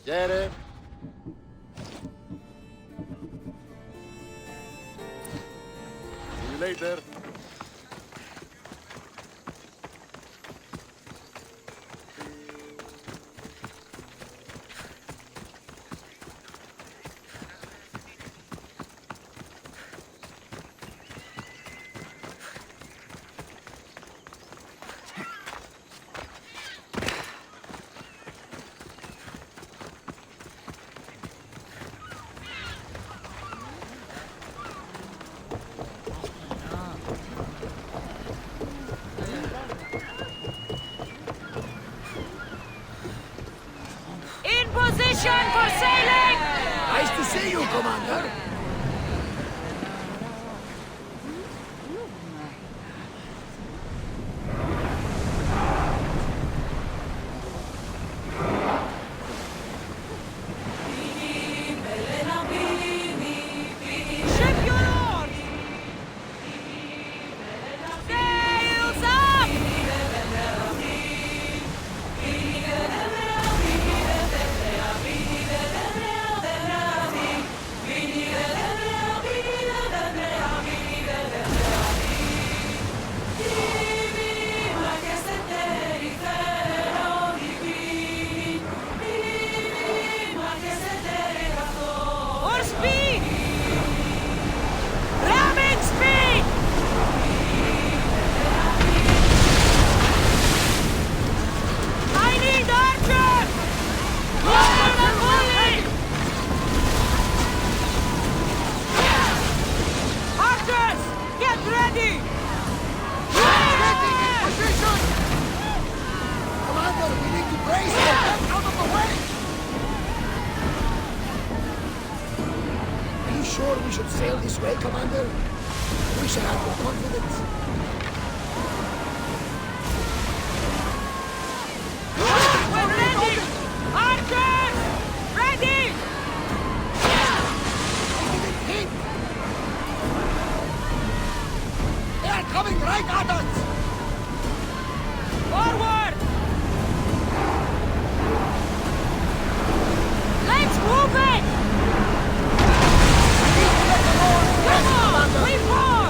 Get it? See you later. In position for sailing! Nice to see you, Commander. Ship your oars! Sails up! Or speed! Ramming speed! I need archers! Lower the bully! Archers! Get ready! Position! Commander, we need to brace them. Get out of the way! Are you sure we should sail this way, Commander? We shall have more confidence. We're ready! Archers! Ready! We didn't hit! They are coming right at us! Forward! Let's move it! Come on! We pour!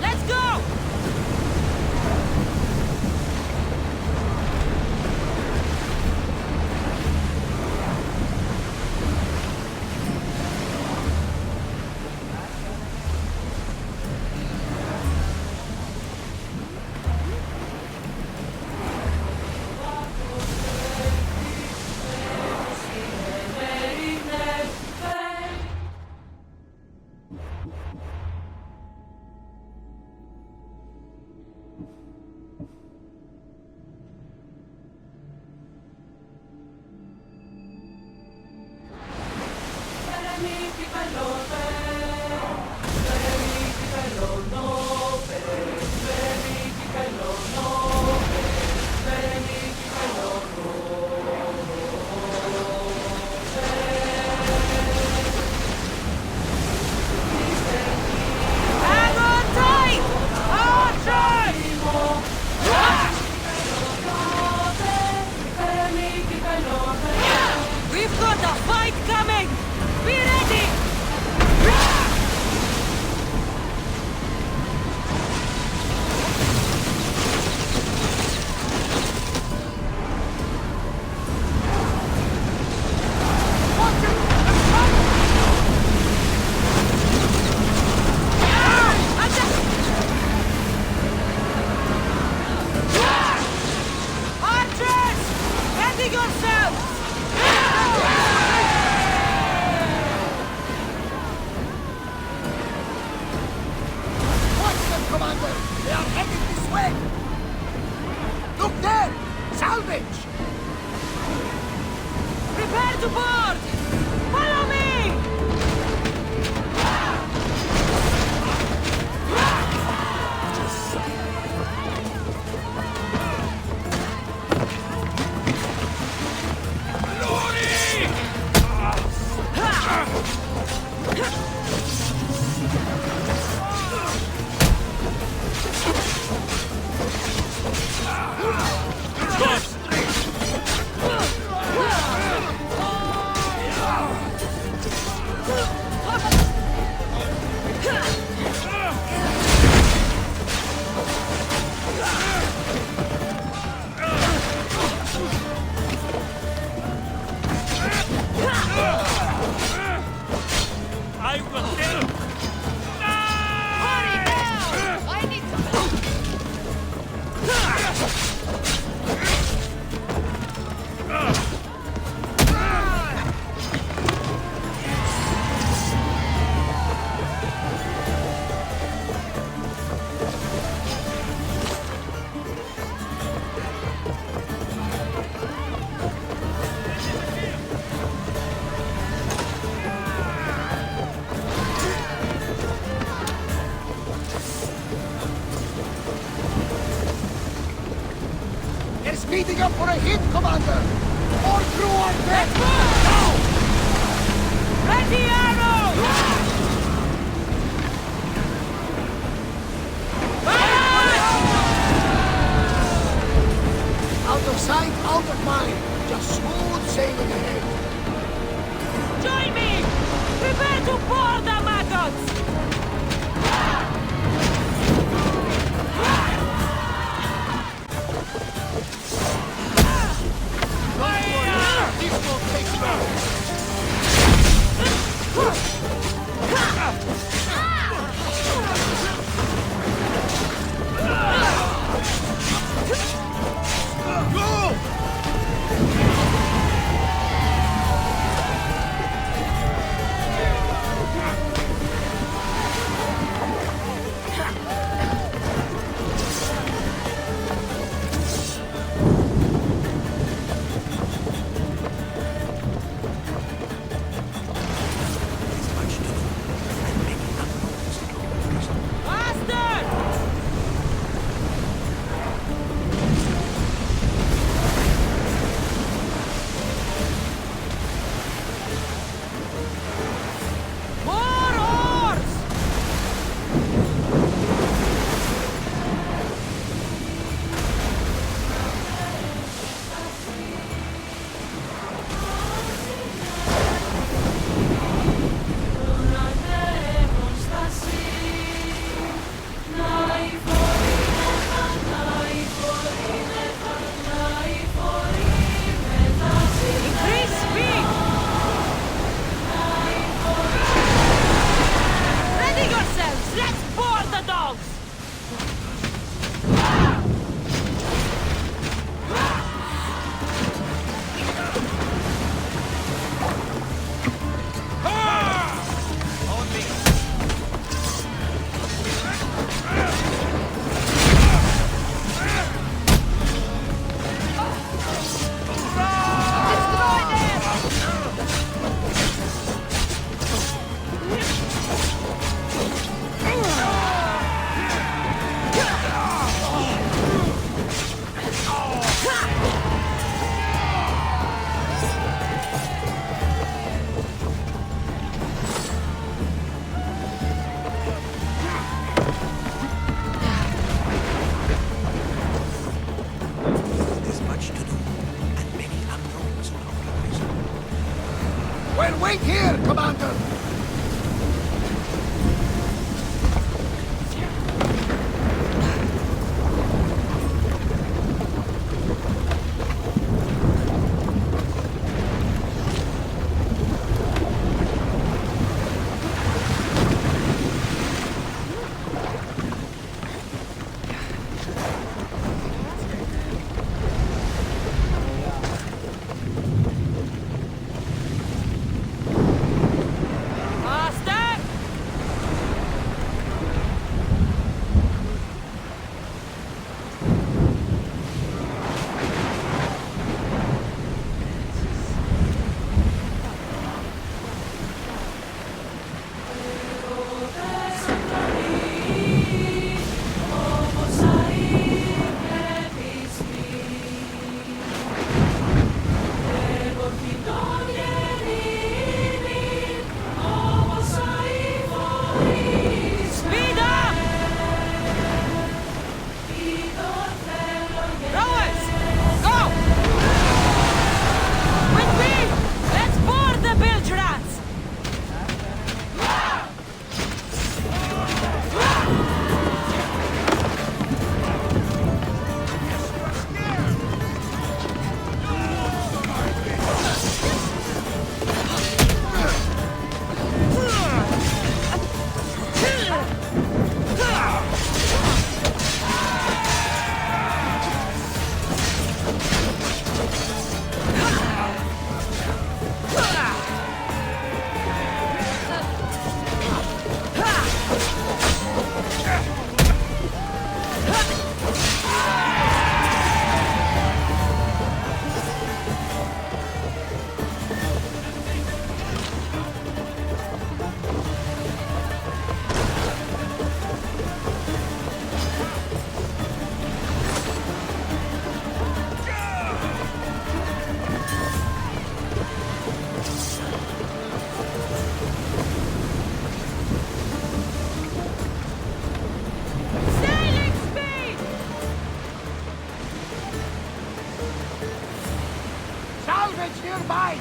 Let's go! Hang on tight! Archers! We've got a fight coming! Be ready! to board! Follow me! I will help! Hurry now! I need to... They're speeding up for a hit, Commander! All crew on deck! Ready arrows! Out of sight, out of mind. Just smooth sailing ahead. Join me! Prepare to board the maggots! This won't take long. Faster! More oars! Increase speed! Ready yourselves! Let's board the dogs! There's much to do, and many unknowns on our horizon. Well, wait here, Commander! damage nearby!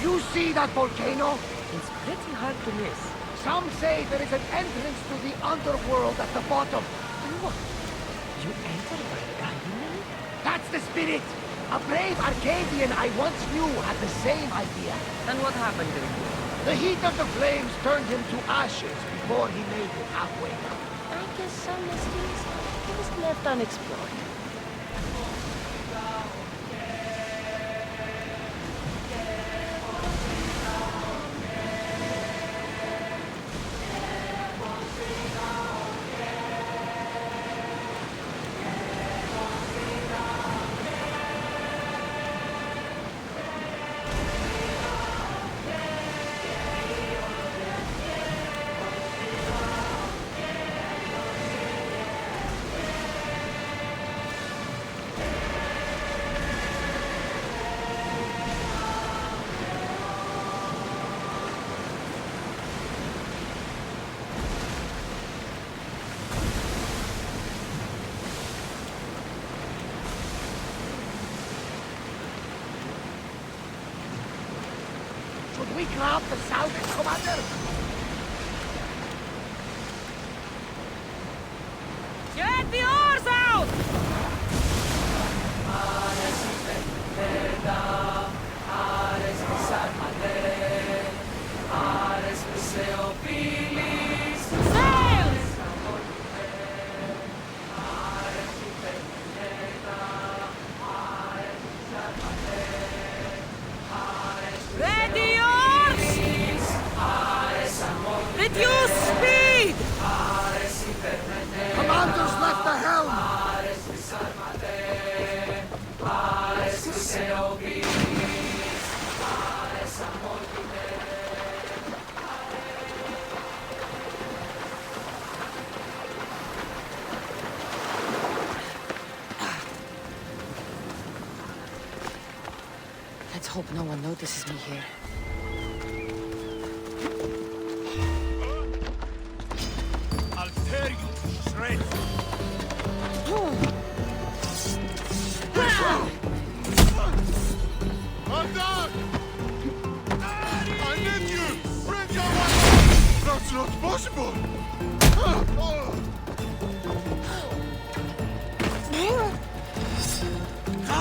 You see that volcano? It's pretty hard to miss. Some say there is an entrance to the underworld at the bottom. What? You entered by diamond? That's the spirit! A brave Arcadian I once knew had the same idea. And what happened to you? The heat of the flames turned him to ashes before he made it halfway up. I guess some mysteries just left unexplored. Should we grab the salvage, Commander? Get the oars out! Sails! Ready oars! Reduce speed! Commander's left the helm! Let's hope no one notices me here. I'll tear you to shreds. I'm down! I need you! Bring your weapon! That's not possible!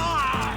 Die!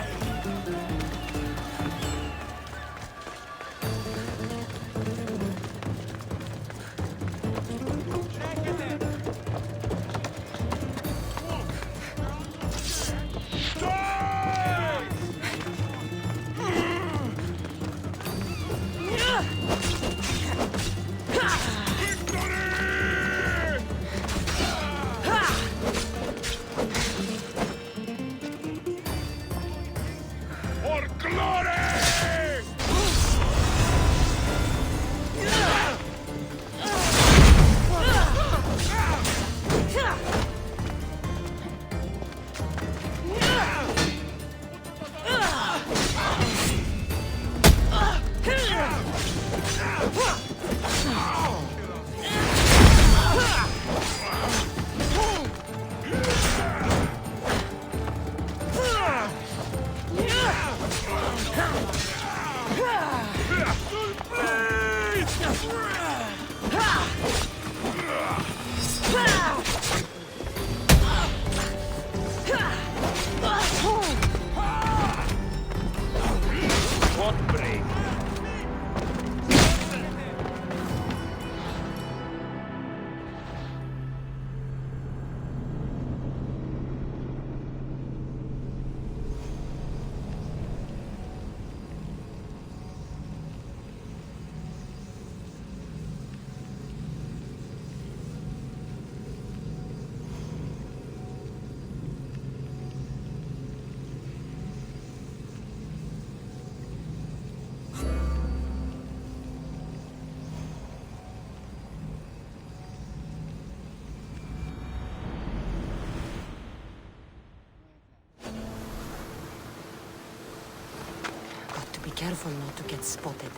careful not to get spotted.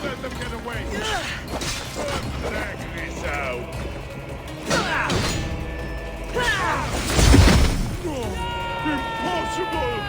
Let them get away! Drag this out! Impossible!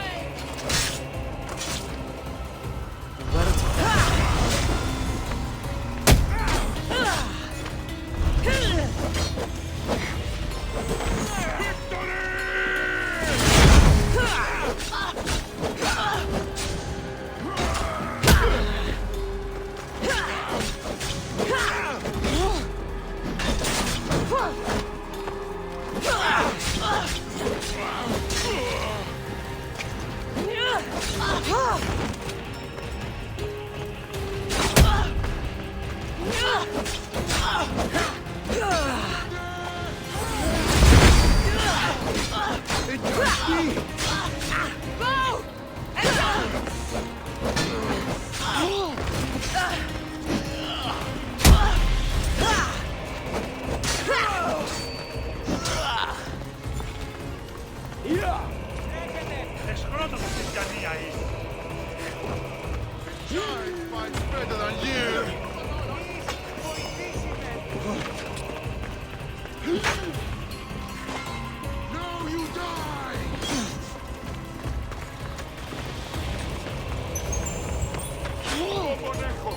Giant fights better than you! No, you die! Oh, Boneco!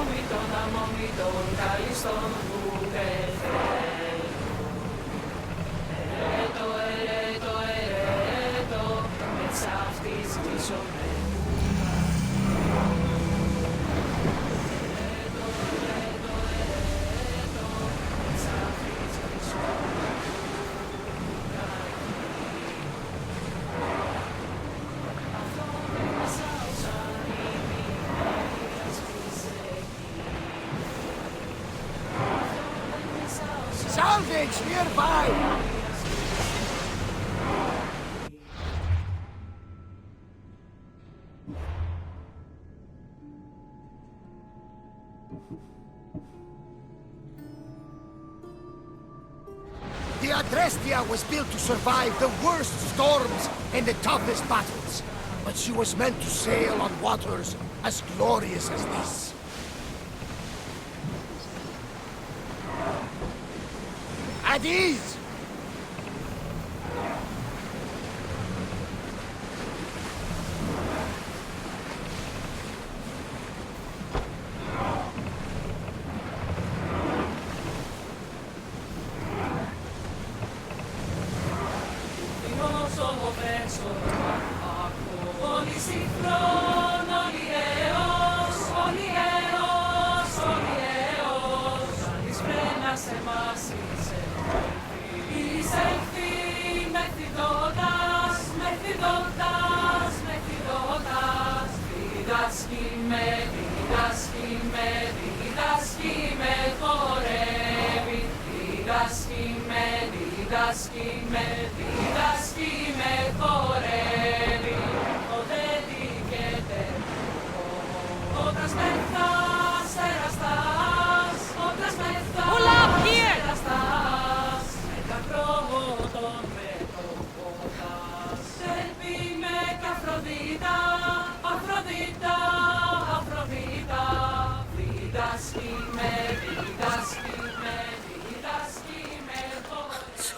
αμόμητον, αμόμητον, καλιστον ούτε θέλει. Ερέτο, ερέτο, ερέτο, με τσάφτης κλείσομαι. Salvage nearby! The Adrestia was built to survive the worst storms and the toughest battles, but she was meant to sail on waters as glorious as this. At ease!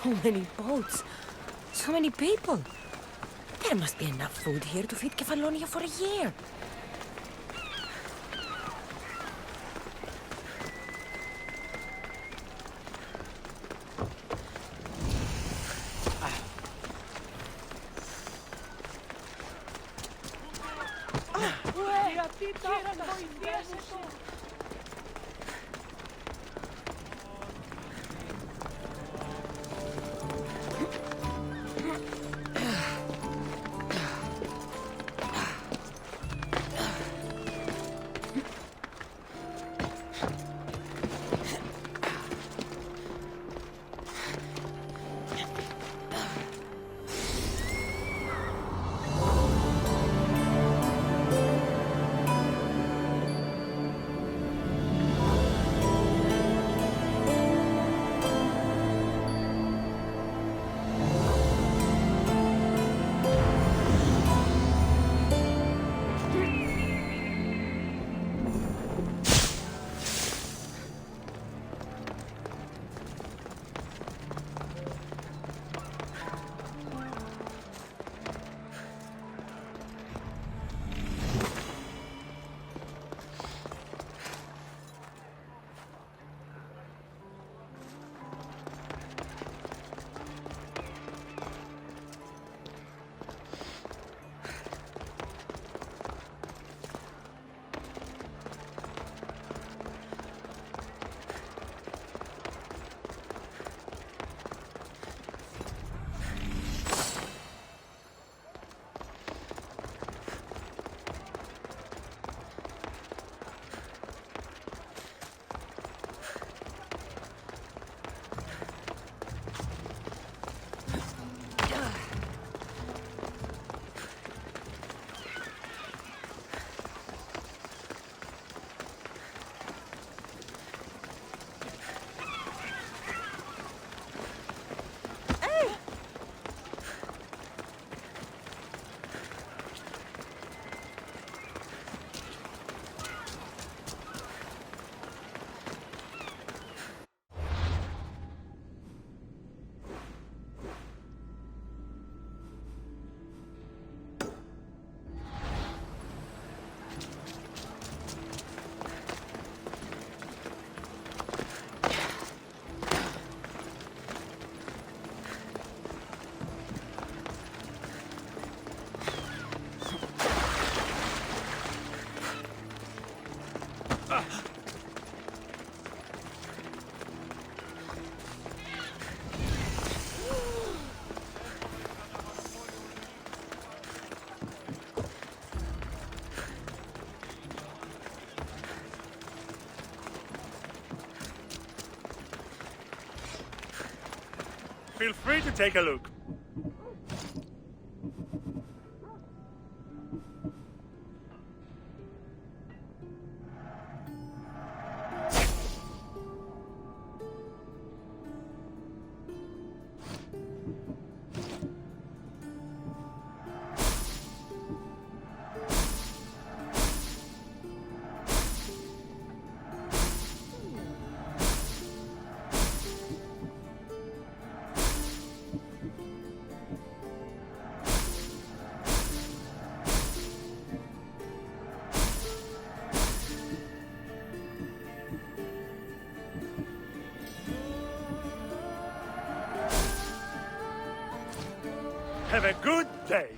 So many boats. So many people. There must be enough food here to feed Kefalonia for a year. Feel free to take a look. Have a good day.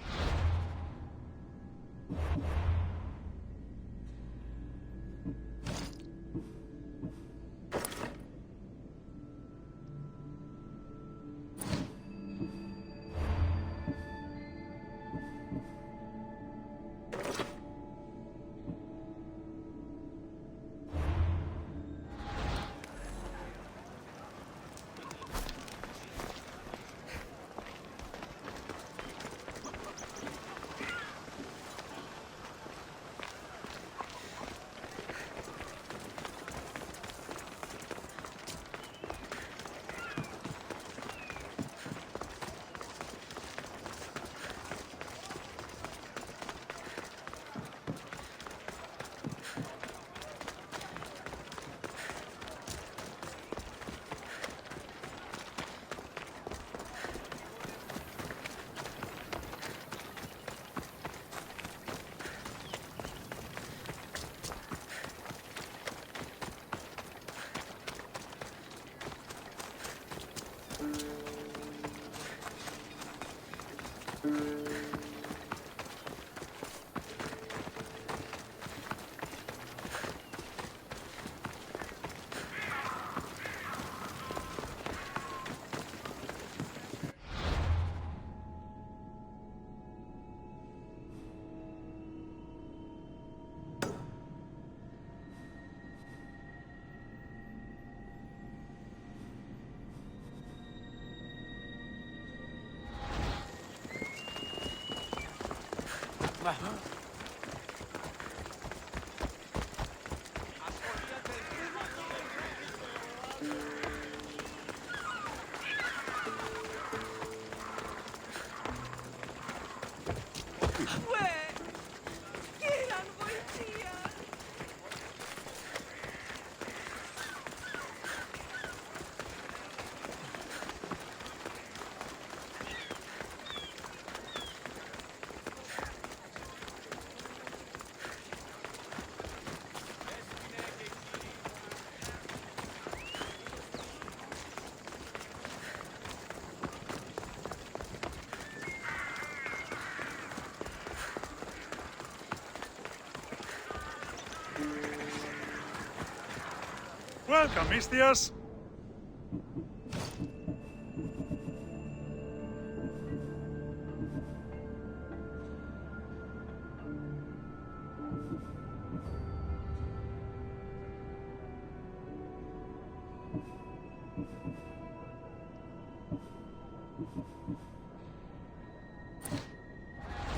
Welcome, Mistias.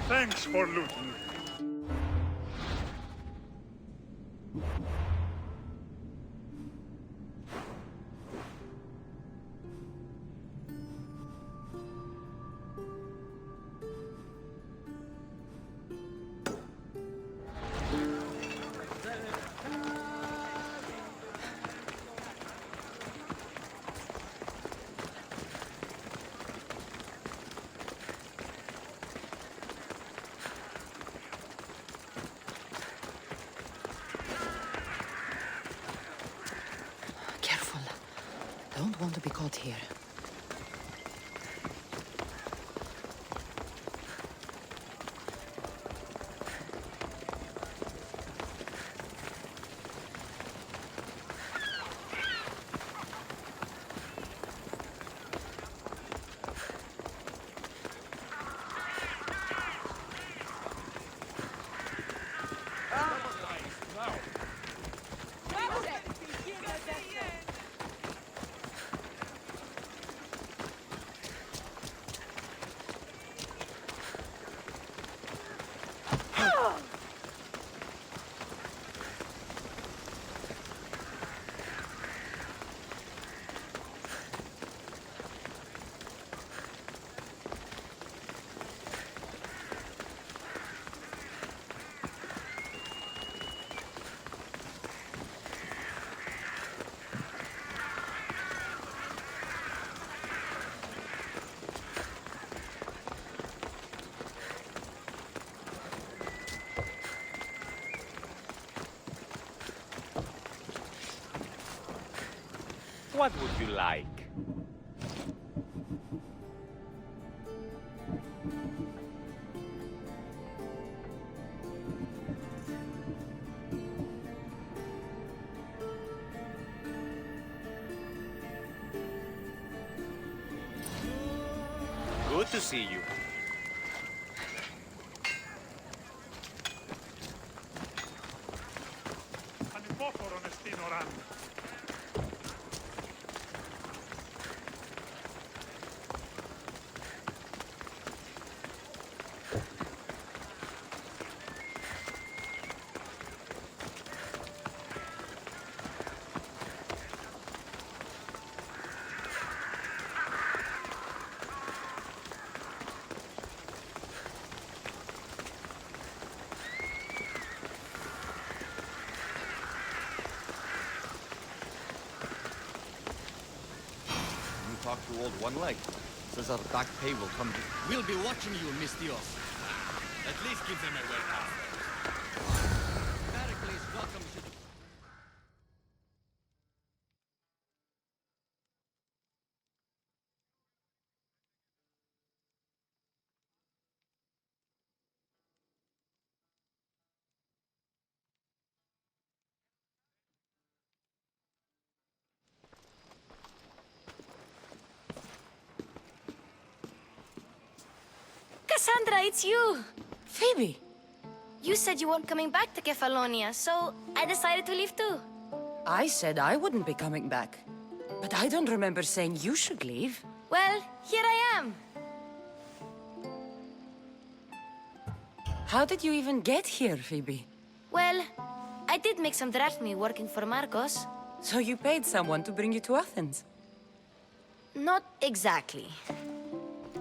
Thanks for looting. Careful. Don't want to be caught here. What would you like? Good to see you. Ανυπόφορον εστίν οράν. Talk to old One Leg. Says our back pay will come to... We'll be watching you, Miss Dios. At least give them a warehouse. Pericles welcomes you to... Cassandra, it's you! Phoebe! You said you weren't coming back to Kefalonia, so I decided to leave too. I said I wouldn't be coming back. But I don't remember saying you should leave. Well, here I am. How did you even get here, Phoebe? Well, I did make some drachmi working for Marcos. So you paid someone to bring you to Athens? Not exactly.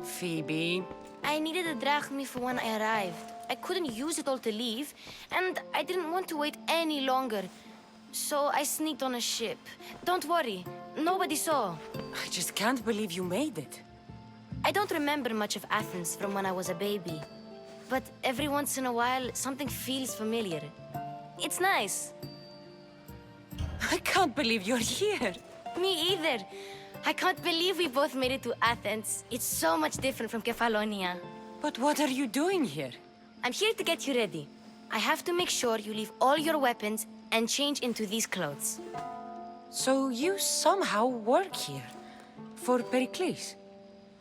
Phoebe... I needed a drachmi for when I arrived. I couldn't use it all to leave, and I didn't want to wait any longer. So I sneaked on a ship. Don't worry, nobody saw. I just can't believe you made it. I don't remember much of Athens from when I was a baby. But every once in a while, something feels familiar. It's nice. I can't believe you're here. Me either. I can't believe we both made it to Athens. It's so much different from Kefalonia. But what are you doing here? I'm here to get you ready. I have to make sure you leave all your weapons and change into these clothes. So you somehow work here? For Pericles?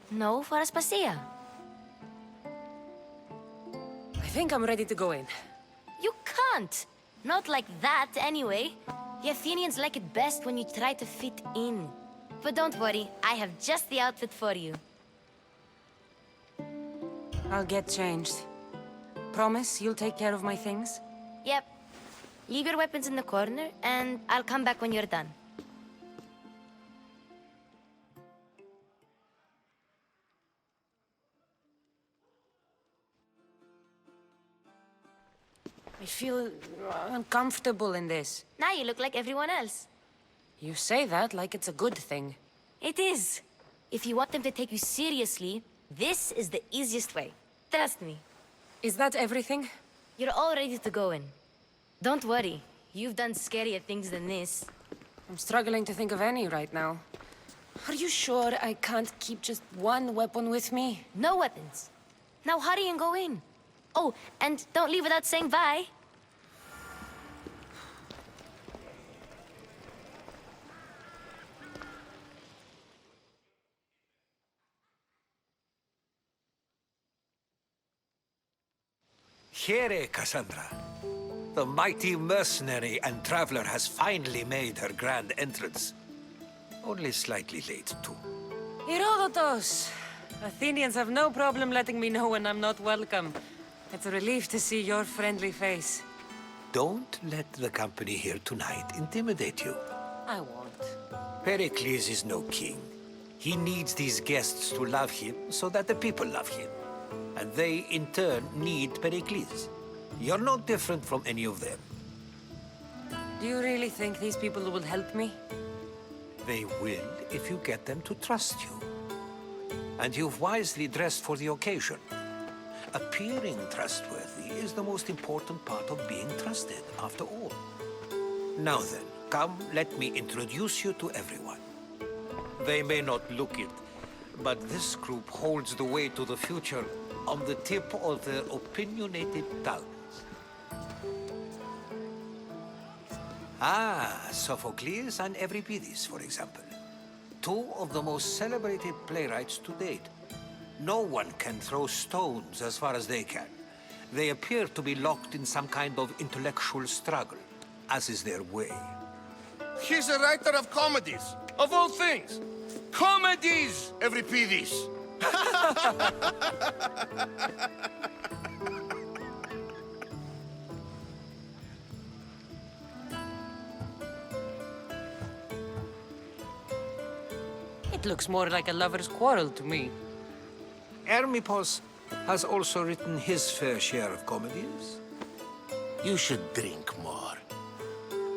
No, for Aspasia. I think I'm ready to go in. You can't! Not like that, anyway. The Athenians like it best when you try to fit in. But don't worry, I have just the outfit for you. I'll get changed. Promise you'll take care of my things? Yep. Leave your weapons in the corner, and I'll come back when you're done. I feel uncomfortable in this. Now you look like everyone else. You say that like it's a good thing. It is. If you want them to take you seriously, this is the easiest way. Trust me. Is that everything? You're all ready to go in. Don't worry. You've done scarier things than this. I'm struggling to think of any right now. Are you sure I can't keep just one weapon with me? No weapons. Now hurry and go in. Oh, and don't leave without saying bye. Here, Cassandra. The mighty mercenary and traveler has finally made her grand entrance. Only slightly late, too. Herodotus! Athenians have no problem letting me know when I'm not welcome. It's a relief to see your friendly face. Don't let the company here tonight intimidate you. I won't. Pericles is no king. He needs these guests to love him so that the people love him. And they, in turn, need Pericles. You're no different from any of them. Do you really think these people will help me? They will if you get them to trust you. And you've wisely dressed for the occasion. Appearing trustworthy is the most important part of being trusted, after all. Now then, come, let me introduce you to everyone. They may not look it, but this group holds the way to the future on the tip of their opinionated tongues. Ah, Sophocles and Euripides, for example. Two of the most celebrated playwrights to date. No one can throw stones as far as they can. They appear to be locked in some kind of intellectual struggle, as is their way. He's a writer of comedies, of all things. Comedies, Euripides. It looks more like a lover's quarrel to me. Hermippos has also written his fair share of comedies. You should drink more.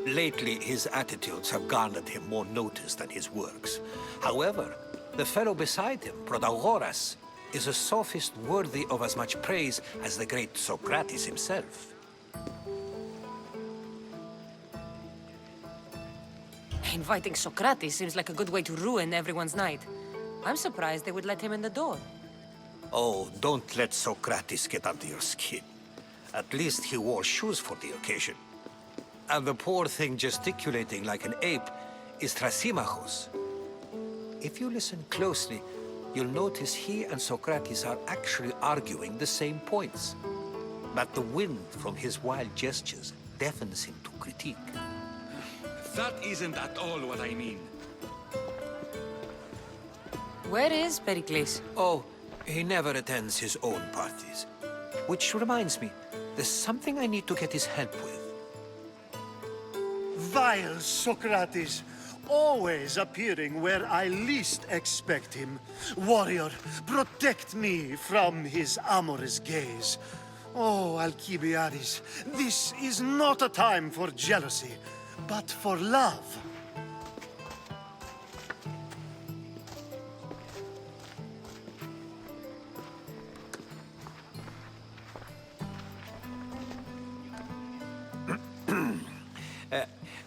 Lately, his attitudes have garnered him more notice than his works. However, the fellow beside him, Protagoras, is a sophist worthy of as much praise as the great Socrates himself. Inviting Socrates seems like a good way to ruin everyone's night. I'm surprised they would let him in the door. Oh, don't let Socrates get under your skin. At least he wore shoes for the occasion. And the poor thing gesticulating like an ape is Thrasymachos. If you listen closely, you'll notice he and Socrates are actually arguing the same points. But the wind from his wild gestures deafens him to critique. That isn't at all what I mean. Where is Pericles? Oh, he never attends his own parties. Which reminds me, there's something I need to get his help with. Vile Socrates, always appearing where I least expect him. Warrior, protect me from his amorous gaze. Oh, Alcibiades, this is not a time for jealousy, but for love.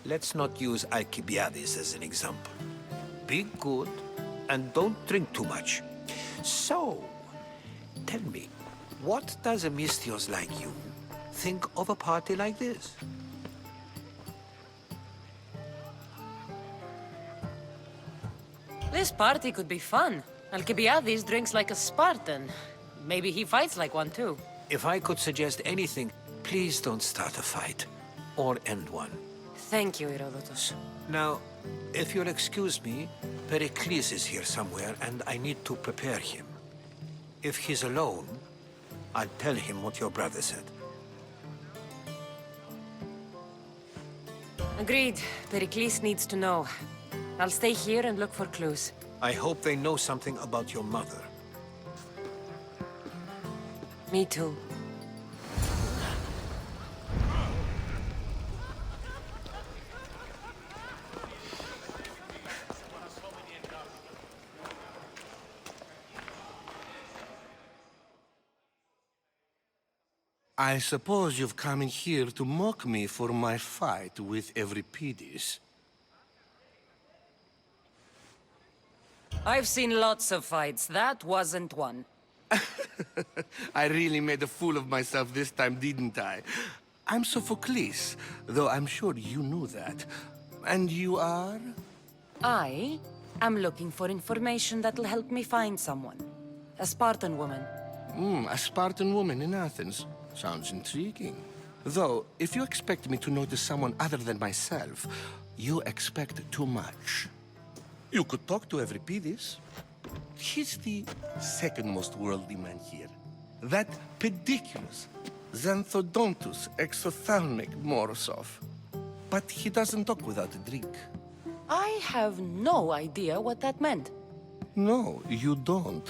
Let's not use Alcibiades as an example. Be good and don't drink too much. So, tell me, what does a Misthios like you think of a party like this? This party could be fun. Alcibiades drinks like a Spartan. Maybe he fights like one too. If I could suggest anything, please don't start a fight or end one. Thank you, Herodotus. Now, if you'll excuse me, Pericles is here somewhere and I need to prepare him. If he's alone, I'll tell him what your brother said. Agreed. Pericles needs to know. I'll stay here and look for clues. I hope they know something about your mother. Me too. I suppose you've come in here to mock me for my fight with Euripides. I've seen lots of fights. That wasn't one. I really made a fool of myself this time, didn't I? I'm Sophocles, though I'm sure you knew that. And you are? I am looking for information that'll help me find someone. A Spartan woman. A Spartan woman in Athens. Sounds intriguing. Though, if you expect me to notice someone other than myself, you expect too much. You could talk to Euripides. He's the second most worldly man here. That pediculous Xanthodontus exophthalmic Morosov. But he doesn't talk without a drink. I have no idea what that meant. No, you don't.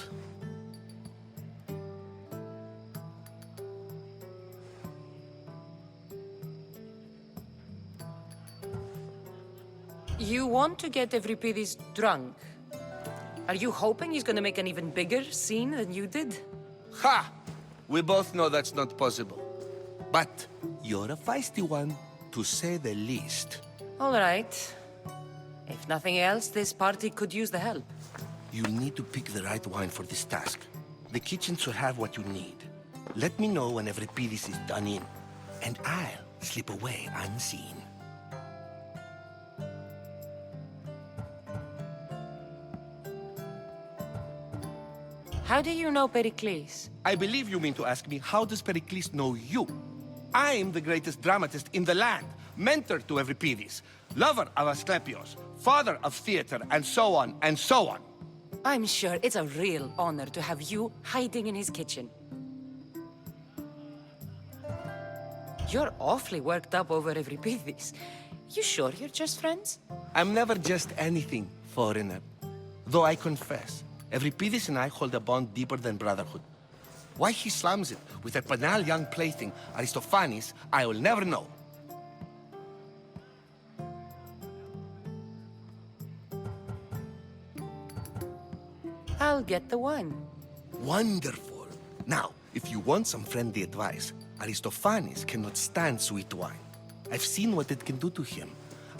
You want to get Euripides drunk? Are you hoping he's gonna make an even bigger scene than you did? Ha! We both know that's not possible. But you're a feisty one, to say the least. All right. If nothing else, this party could use the help. You'll need to pick the right wine for this task. The kitchen should have what you need. Let me know when Euripides is done in, and I'll slip away unseen. How do you know Pericles? I believe you mean to ask me, how does Pericles know you? I'm the greatest dramatist in the land, mentor to Euripides, lover of Asclepios, father of theater, and so on, and so on. I'm sure it's a real honor to have you hiding in his kitchen. You're awfully worked up over Euripides. You sure you're just friends? I'm never just anything, foreigner. Though I confess, Euripides and I hold a bond deeper than brotherhood. Why he slams it with that banal young plaything, Aristophanes, I will never know. I'll get the wine. Wonderful. Now, if you want some friendly advice, Aristophanes cannot stand sweet wine. I've seen what it can do to him.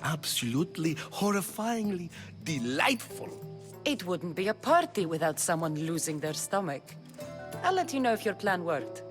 Absolutely, horrifyingly delightful. It wouldn't be a party without someone losing their stomach. I'll let you know if your plan worked.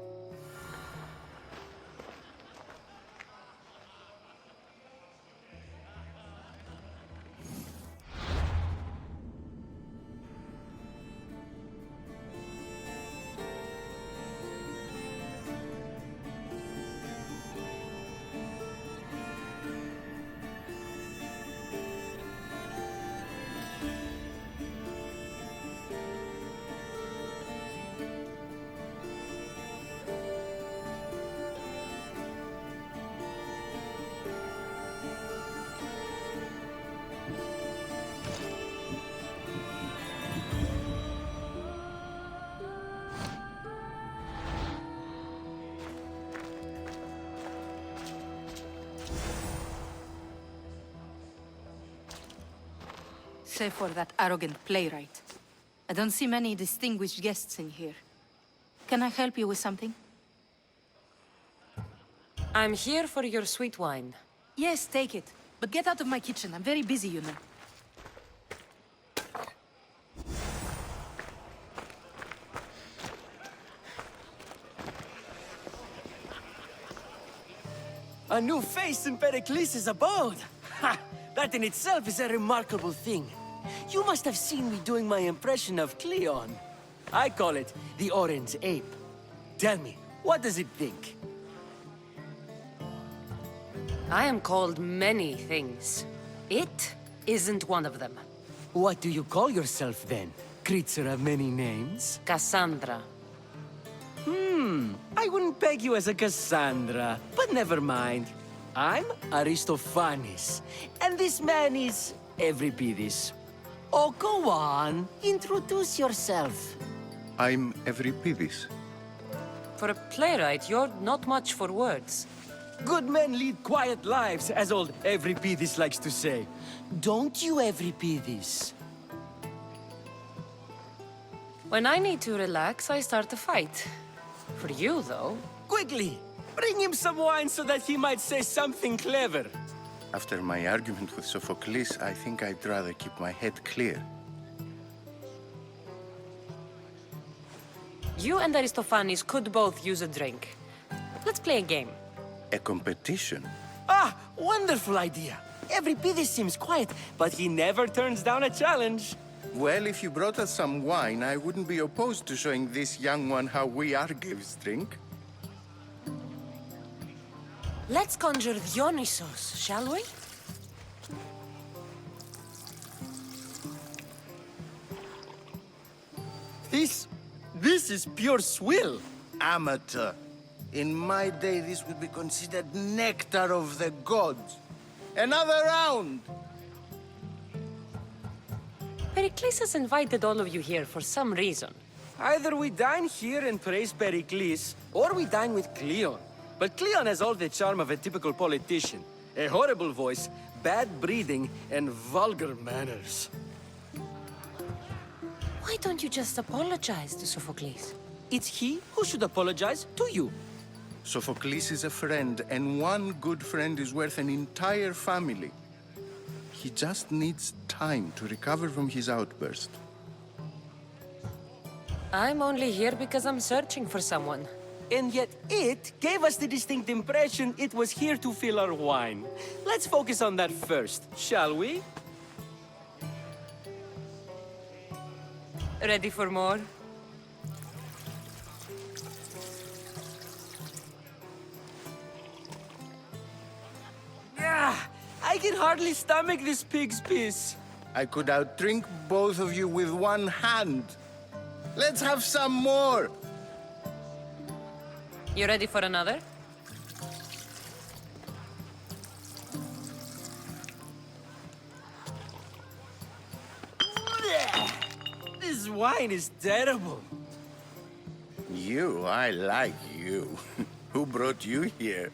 Save for that arrogant playwright. I don't see many distinguished guests in here. Can I help you with something? I'm here for your sweet wine. Yes, take it. But get out of my kitchen. I'm very busy, you know. A new face in Pericles' abode! Ha! That in itself is a remarkable thing. You must have seen me doing my impression of Cleon. I call it the Orange Ape. Tell me, what does it think? I am called many things. It isn't one of them. What do you call yourself then? Creature of many names? Cassandra. I wouldn't peg you as a Cassandra, but never mind. I'm Aristophanes, and this man is Euripides. Oh, go on. Introduce yourself. I'm Euripides. For a playwright, you're not much for words. Good men lead quiet lives, as old Euripides likes to say. Don't you, Euripides? When I need to relax, I start a fight. For you, though... Quickly! Bring him some wine so that he might say something clever. After my argument with Sophocles, I think I'd rather keep my head clear. You and Aristophanes could both use a drink. Let's play a game. A competition? Ah, wonderful idea. Euripides seems quiet, but he never turns down a challenge. Well, if you brought us some wine, I wouldn't be opposed to showing this young one how we Argives drink. Let's conjure Dionysos, shall we? This is pure swill. Amateur. In my day, this would be considered nectar of the gods. Another round! Pericles has invited all of you here for some reason. Either we dine here and praise Pericles, or we dine with Cleon. But Cleon has all the charm of a typical politician. A horrible voice, bad breeding, and vulgar manners. Why don't you just apologize to Sophocles? It's he who should apologize to you. Sophocles is a friend, and one good friend is worth an entire family. He just needs time to recover from his outburst. I'm only here because I'm searching for someone. And yet it gave us the distinct impression it was here to fill our wine. Let's focus on that first, shall we? Ready for more? I can hardly stomach this pig's piss. I could outdrink both of you with one hand. Let's have some more. You ready for another? This wine is terrible. I like you. Who brought you here?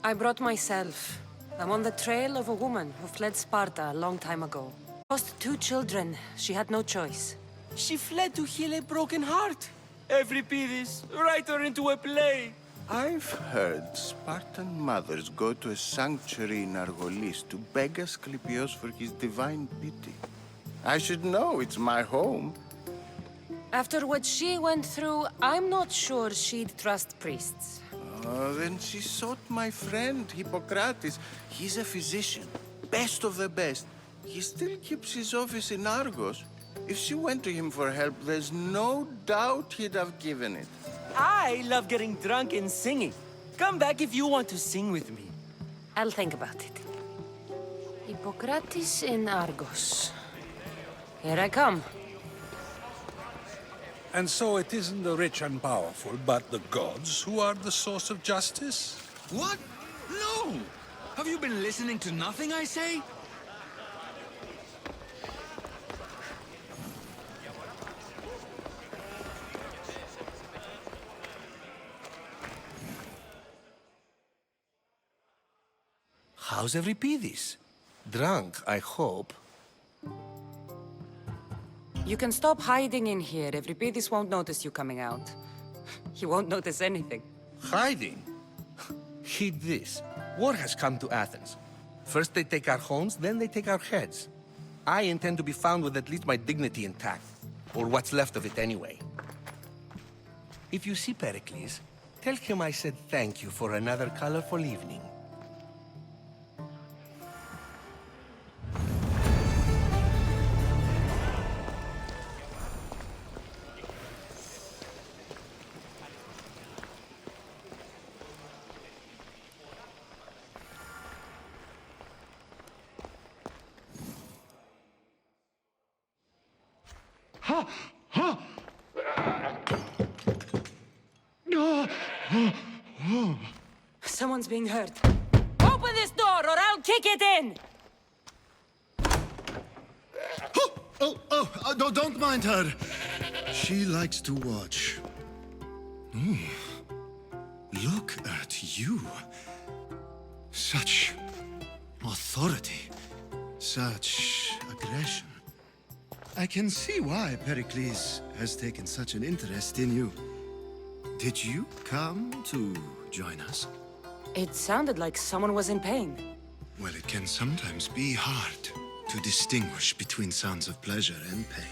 I brought myself. I'm on the trail of a woman who fled Sparta a long time ago. Lost 2 children. She had no choice. She fled to heal a broken heart. Euripides, write her into a play. I've heard Spartan mothers go to a sanctuary in Argolis to beg Asclepios for his divine pity. I should know, it's my home. After what she went through, I'm not sure she'd trust priests. Oh, then she sought my friend, Hippocrates. He's a physician, best of the best. He still keeps his office in Argos. If she went to him for help, there's no doubt he'd have given it. I love getting drunk and singing. Come back if you want to sing with me. I'll think about it. Hippocrates in Argos. Here I come. And so it isn't the rich and powerful, but the gods who are the source of justice? What? No! Have you been listening to nothing I say? How's Euripides? Drunk, I hope. You can stop hiding in here. Euripides won't notice you coming out. He won't notice anything. Hiding? Heed this. War has come to Athens. First they take our homes, then they take our heads. I intend to be found with at least my dignity intact. Or what's left of it anyway. If you see Pericles, tell him I said thank you for another colorful evening. Someone's being hurt. Open this door or I'll kick it in! Don't mind her. She likes to watch. Look at you. Such authority. Such aggression. I can see why Pericles has taken such an interest in you. Did you come to join us? It sounded like someone was in pain. Well, it can sometimes be hard to distinguish between sounds of pleasure and pain.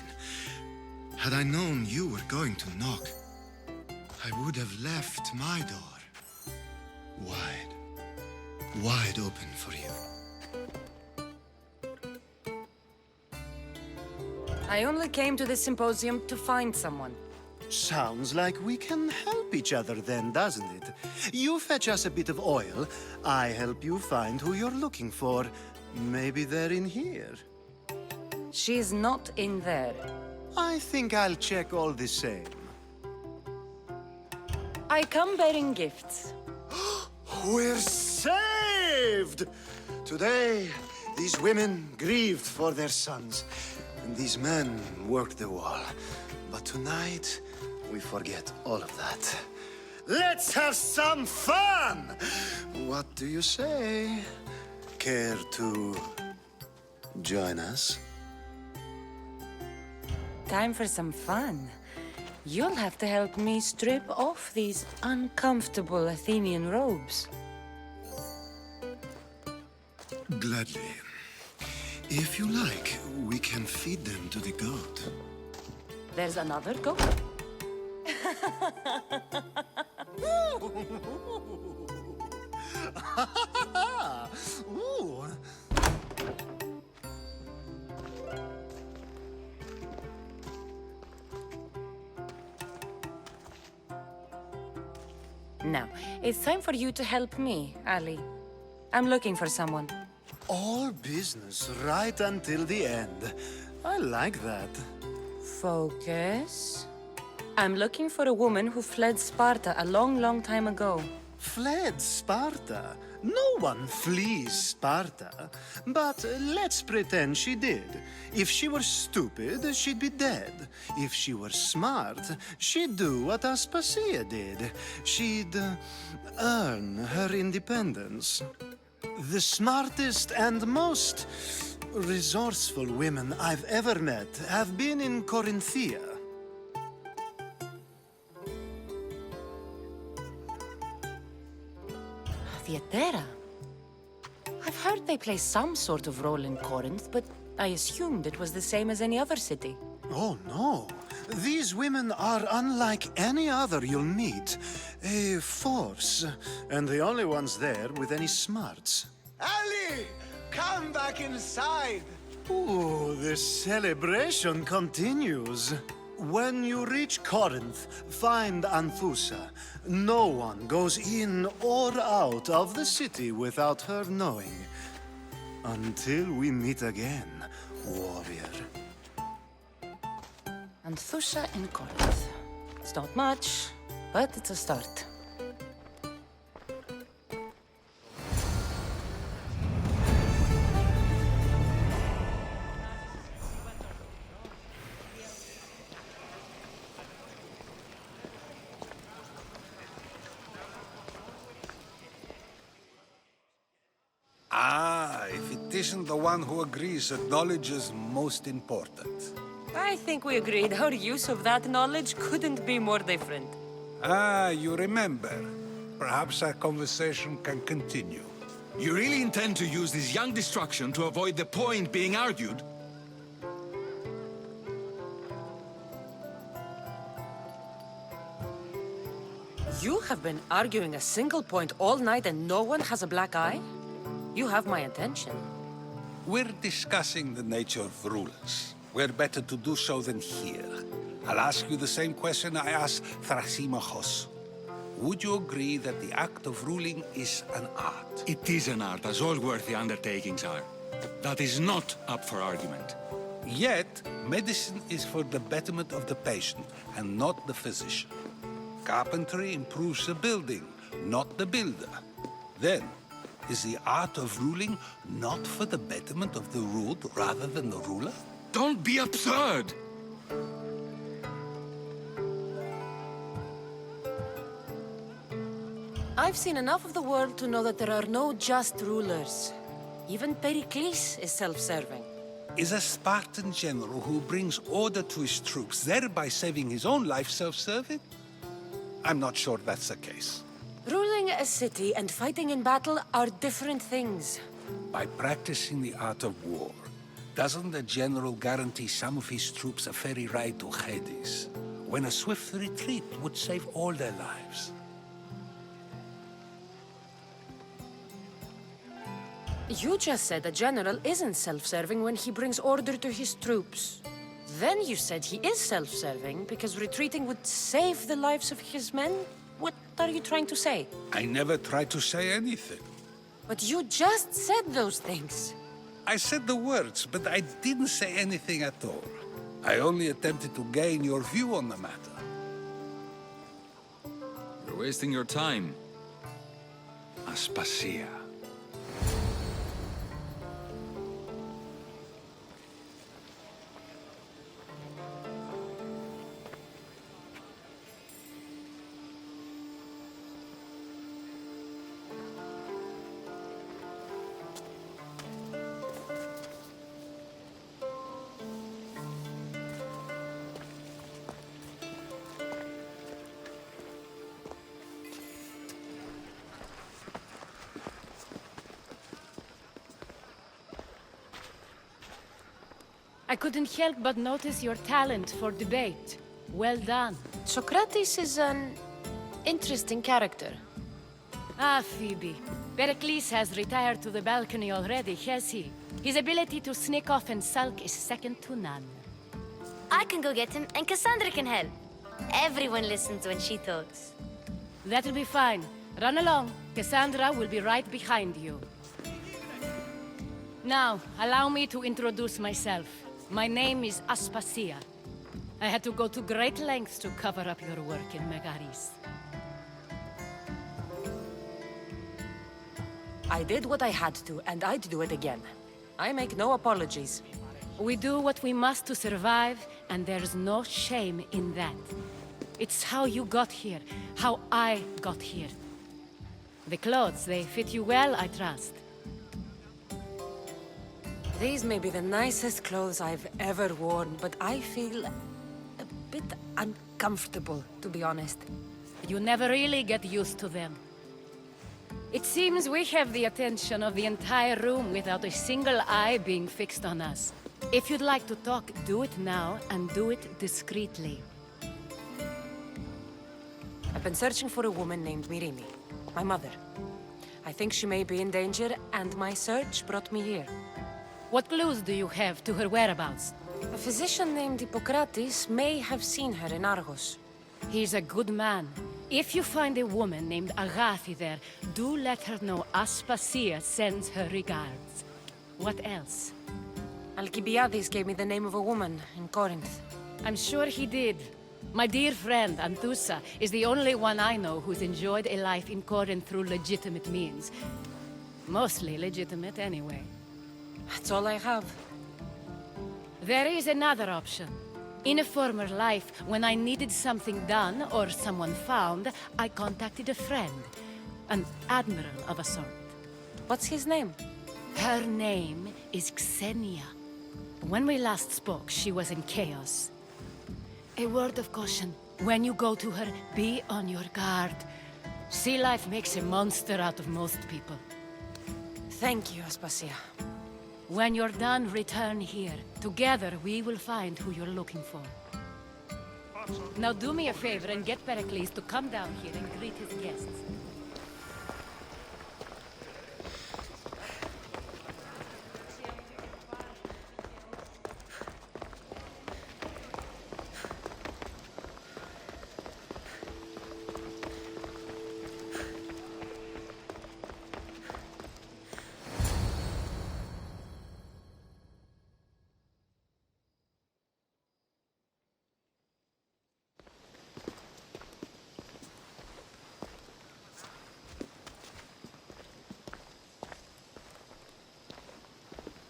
Had I known you were going to knock, I would have left my door wide open for you. I only came to the symposium to find someone. Sounds like we can help each other then, doesn't it? You fetch us a bit of oil, I help you find who you're looking for. Maybe they're in here. She's not in there. I think I'll check all the same. I come bearing gifts. We're saved! Today, these women grieved for their sons, and these men worked the wall. But tonight, we forget all of that. Let's have some fun! What do you say? Care to join us? Time for some fun. You'll have to help me strip off these uncomfortable Athenian robes. Gladly. If you like, we can feed them to the goat. There's another goat? Ooh. Now, it's time for you to help me, Ali. I'm looking for someone. All business right until the end. I like that. Focus. I'm looking for a woman who fled Sparta a long, long time ago. Fled Sparta? No one flees Sparta. But let's pretend she did. If she were stupid, she'd be dead. If she were smart, she'd do what Aspasia did. She'd earn her independence. The smartest and most resourceful women I've ever met have been in Corinthia. Theatera? I've heard they play some sort of role in Corinth, but I assumed it was the same as any other city. Oh, no. These women are unlike any other you'll meet. A force, and the only ones there with any smarts. Ali! Come back inside! Ooh, the celebration continues. When you reach Corinth, find Anthusa. No one goes in or out of the city without her knowing. Until we meet again, warrior. Anthusa in Corinth. It's not much, but it's a start. Ah, if it isn't the one who agrees that knowledge is most important. I think we agreed our use of that knowledge couldn't be more different. Ah, you remember. Perhaps our conversation can continue. You really intend to use this young destruction to avoid the point being argued? You have been arguing a single point all night and no one has a black eye? You have my attention. We're discussing the nature of rulers. Where better to do so than here? I'll ask you the same question I asked Thrasymachos. Would you agree that the act of ruling is an art? It is an art, as all worthy undertakings are. That is not up for argument. Yet, medicine is for the betterment of the patient and not the physician. Carpentry improves the building, not the builder. Then, is the art of ruling not for the betterment of the ruled rather than the ruler? Don't be absurd! I've seen enough of the world to know that there are no just rulers. Even Pericles is self-serving. Is a Spartan general who brings order to his troops, thereby saving his own life, self-serving? I'm not sure that's the case. Ruling a city and fighting in battle are different things. By practicing the art of war, doesn't the general guarantee some of his troops a ferry ride to Hades, when a swift retreat would save all their lives? You just said a general isn't self-serving when he brings order to his troops. Then you said he is self-serving because retreating would save the lives of his men? What are you trying to say? I never tried to say anything. But you just said those things. I said the words, but I didn't say anything at all. I only attempted to gain your view on the matter. You're wasting your time. Aspasia. I couldn't help but notice your talent for debate. Well done. Socrates is an interesting character. Ah, Phoebe. Pericles has retired to the balcony already, has he? His ability to sneak off and sulk is second to none. I can go get him, and Cassandra can help. Everyone listens when she talks. That'll be fine. Run along. Cassandra will be right behind you. Now, allow me to introduce myself. My name is Aspasia. I had to go to great lengths to cover up your work in Megaris. I did what I had to, and I'd do it again. I make no apologies. We do what we must to survive, and there's no shame in that. It's how you got here, how I got here. The clothes, they fit you well, I trust. These may be the nicest clothes I've ever worn, but I feel a bit uncomfortable, to be honest. You never really get used to them. It seems we have the attention of the entire room without a single eye being fixed on us. If you'd like to talk, do it now, and do it discreetly. I've been searching for a woman named Myrrine, my mother. I think she may be in danger, and my search brought me here. What clues do you have to her whereabouts? A physician named Hippocrates may have seen her in Argos. He's a good man. If you find a woman named Agathi there, do let her know Aspasia sends her regards. What else? Alcibiades gave me the name of a woman in Corinth. I'm sure he did. My dear friend, Anthusa, is the only one I know who's enjoyed a life in Corinth through legitimate means. Mostly legitimate, anyway. That's all I have. There is another option. In a former life, when I needed something done or someone found, I contacted a friend. An admiral of a sort. What's his name? Her name is Xenia. When we last spoke, she was in chaos. A word of caution. When you go to her, be on your guard. Sea life makes a monster out of most people. Thank you, Aspasia. When you're done, return here. Together, we will find who you're looking for. Now do me a favor and get Pericles to come down here and greet his guests.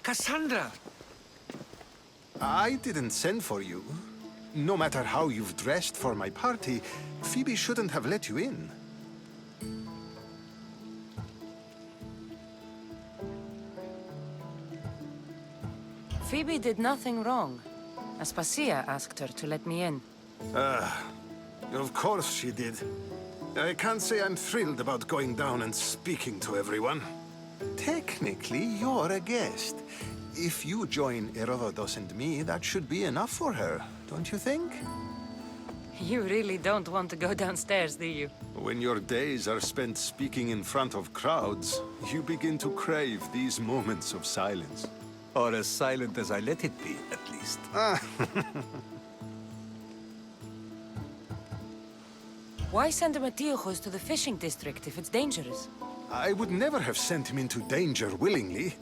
Cassandra! I didn't send for you. No matter how you've dressed for my party, Phoebe shouldn't have let you in. Phoebe did nothing wrong. Aspasia asked her to let me in. Of course she did. I can't say I'm thrilled about going down and speaking to everyone. Technically, you're a guest. If you join Herodotus and me, that should be enough for her, don't you think? You really don't want to go downstairs, do you? When your days are spent speaking in front of crowds, you begin to crave these moments of silence. Or as silent as I let it be, at least. Why send Mateuchos to the fishing district if it's dangerous? I would never have sent him into danger willingly.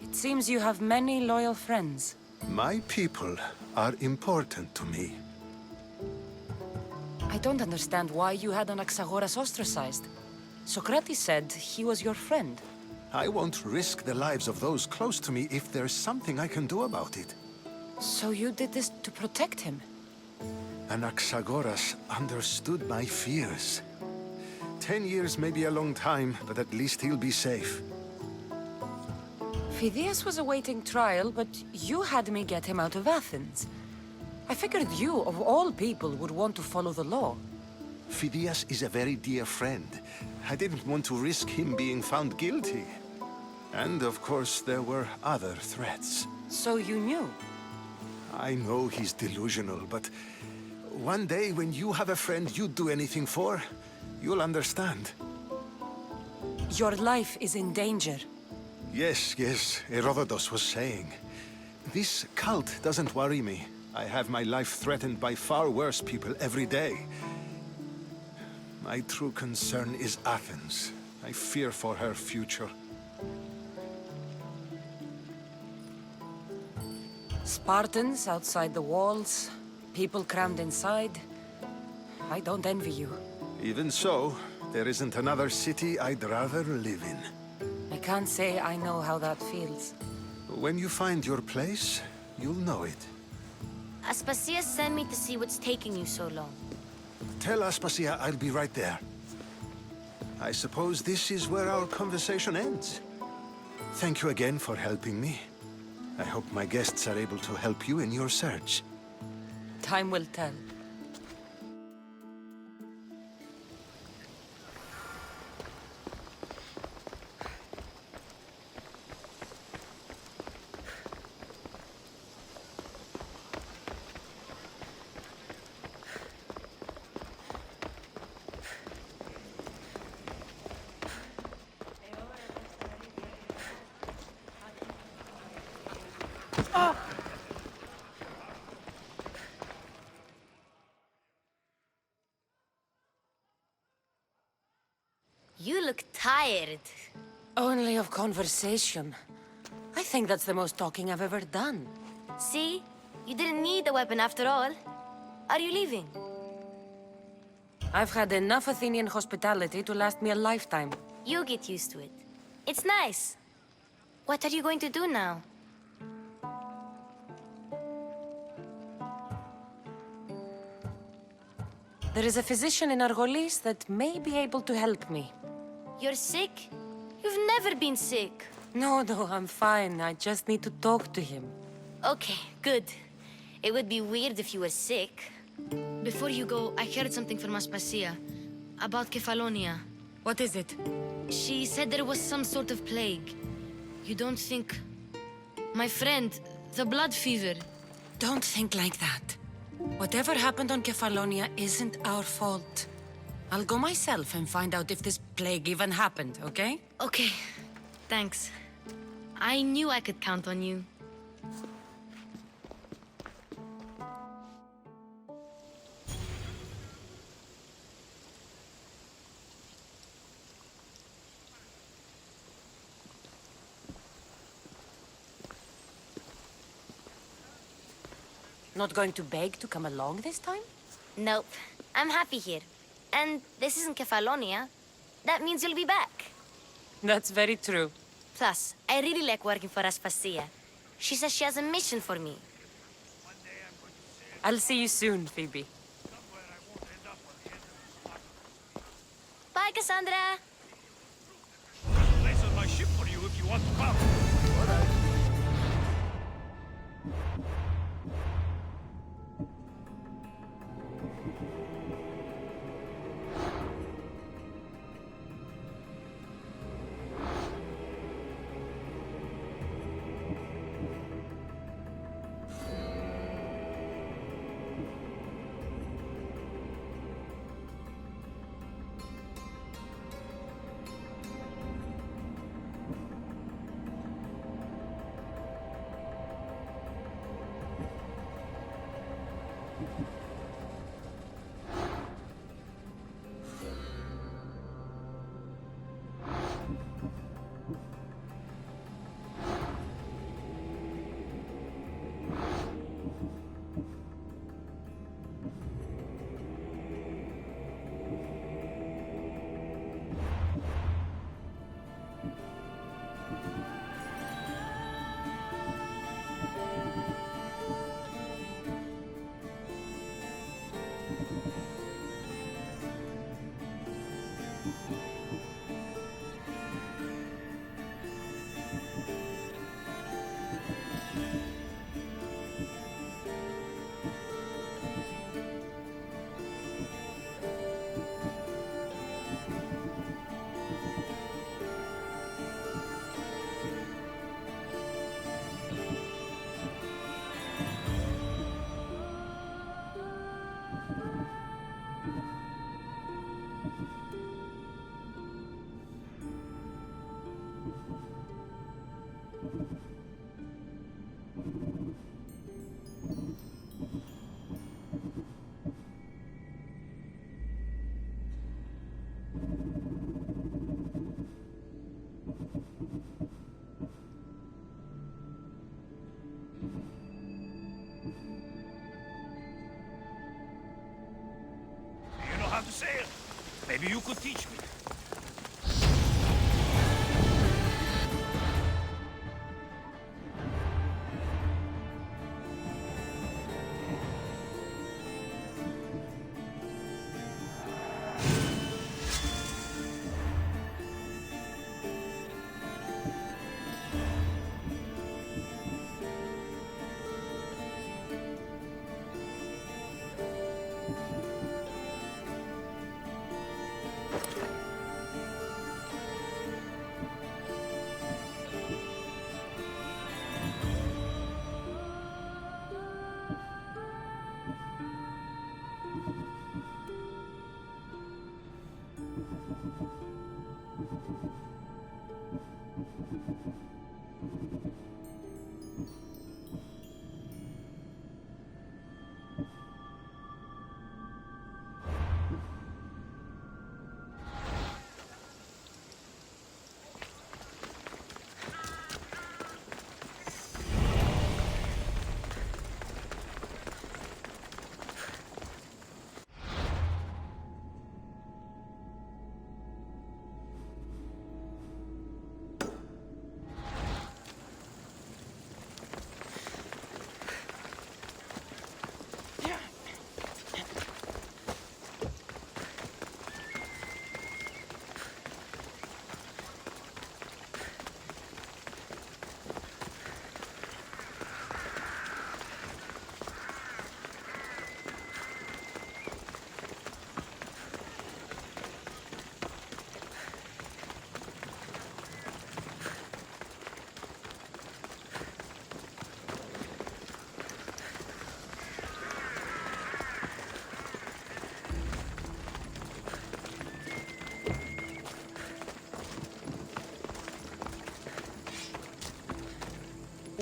It seems you have many loyal friends. My people are important to me. I don't understand why you had Anaxagoras ostracized. Socrates said he was your friend. I won't risk the lives of those close to me if there's something I can do about it. So you did this to protect him? Anaxagoras understood my fears. 10 years may be a long time, but at least he'll be safe. Phidias was awaiting trial, but you had me get him out of Athens. I figured you, of all people, would want to follow the law. Phidias is a very dear friend. I didn't want to risk him being found guilty. And of course, there were other threats. So you knew? I know he's delusional, but one day when you have a friend you'd do anything for, you'll understand. Your life is in danger. Yes, Herodotus was saying. This cult doesn't worry me. I have my life threatened by far worse people every day. My true concern is Athens. I fear for her future. Spartans outside the walls, people crammed inside. I don't envy you. Even so, there isn't another city I'd rather live in. I can't say I know how that feels. When you find your place, you'll know it. Aspasia sent me to see what's taking you so long. Tell Aspasia I'll be right there. I suppose this is where our conversation ends. Thank you again for helping me. I hope my guests are able to help you in your search. Time will tell. You look tired. Only of conversation. I think that's the most talking I've ever done. See? You didn't need the weapon after all. Are you leaving? I've had enough Athenian hospitality to last me a lifetime. You get used to it. It's nice. What are you going to do now? There is a physician in Argolis that may be able to help me. You're sick? You've never been sick. No, I'm fine. I just need to talk to him. Okay, good. It would be weird if you were sick. Before you go, I heard something from Aspasia about Kefalonia. What is it? She said there was some sort of plague. You don't think... My friend, the blood fever. Don't think like that. Whatever happened on Kefalonia isn't our fault. I'll go myself and find out if this plague even happened, okay? Okay, thanks. I knew I could count on you. Not going to beg to come along this time? Nope. I'm happy here. And this isn't Kefalonia. That means you'll be back. That's very true. Plus, I really like working for Aspasia. She says she has a mission for me. I'll see you soon, Phoebe. Bye, Cassandra! Place on my ship for you if you want to come.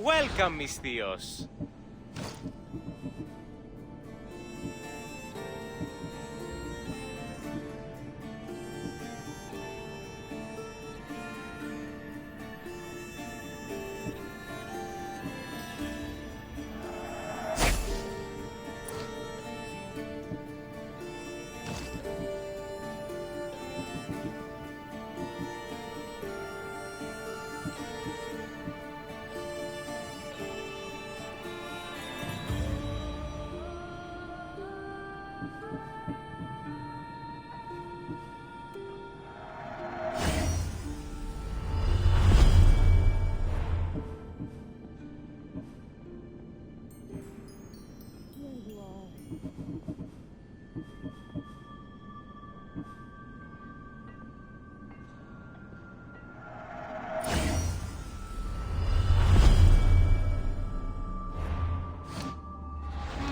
Welcome, mis tíos.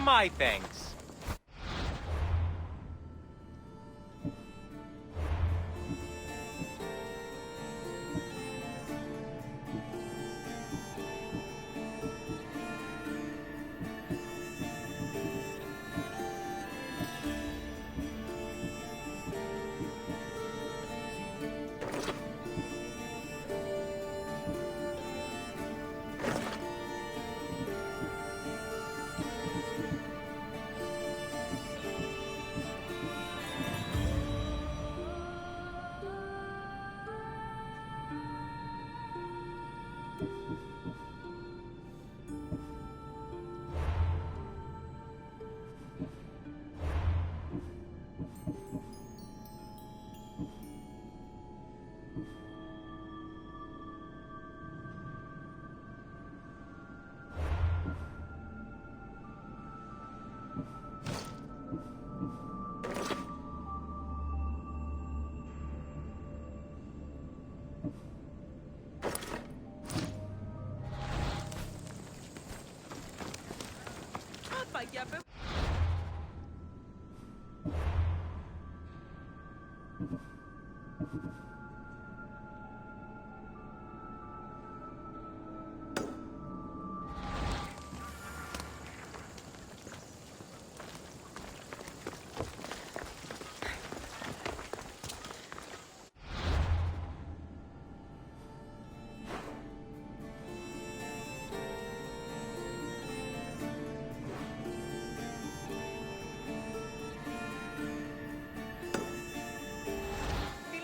My thanks.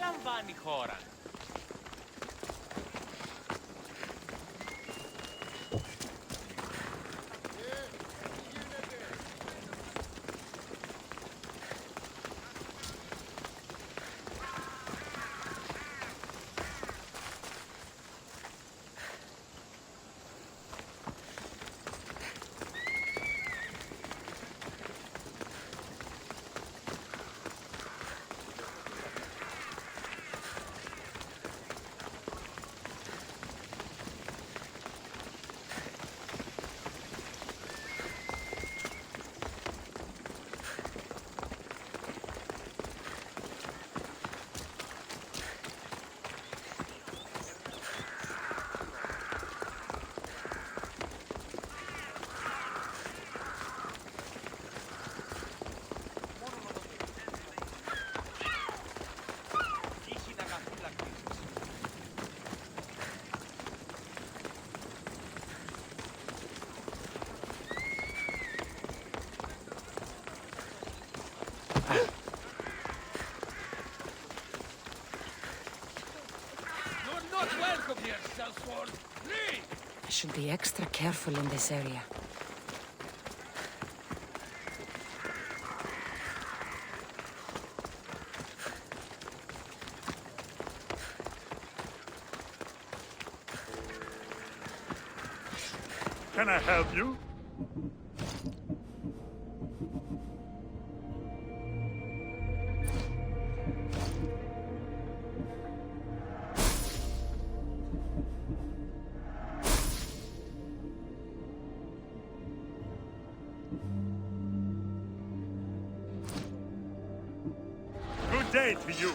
λαμβάνει χώρα. I should be extra careful in this area. Can I help you? Good day to you.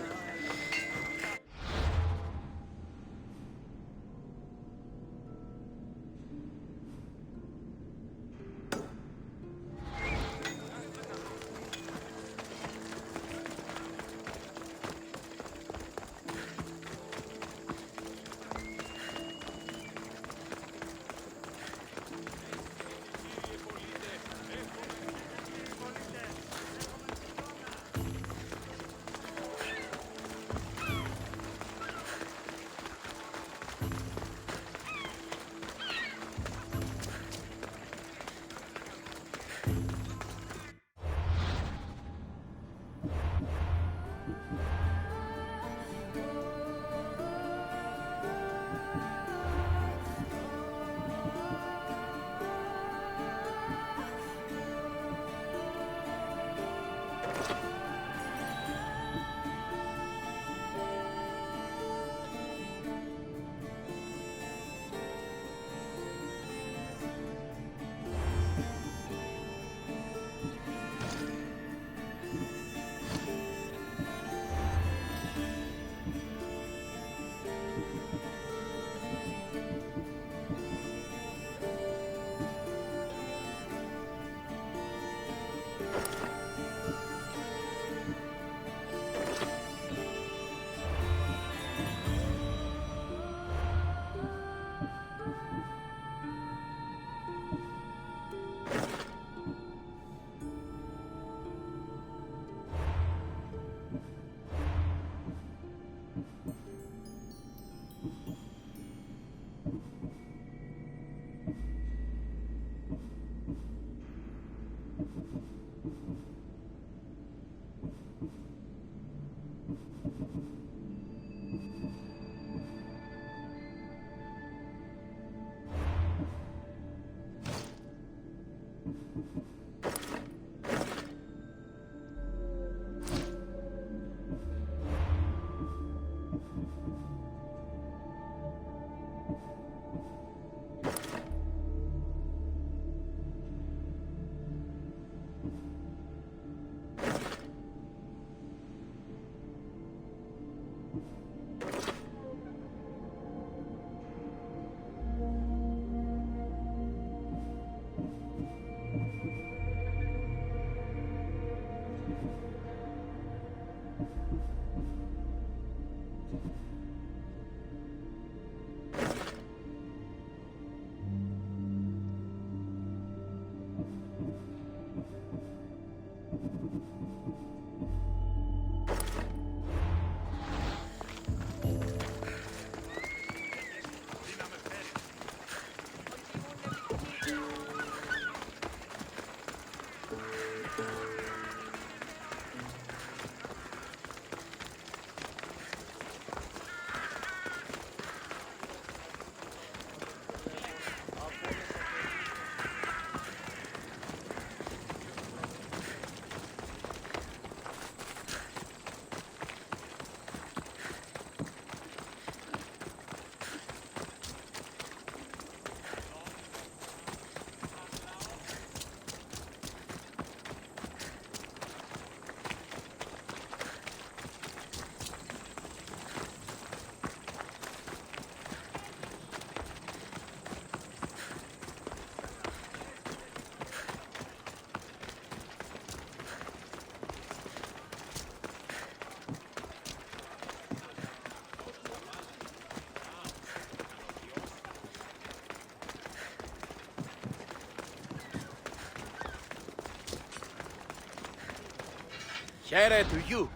Here to you.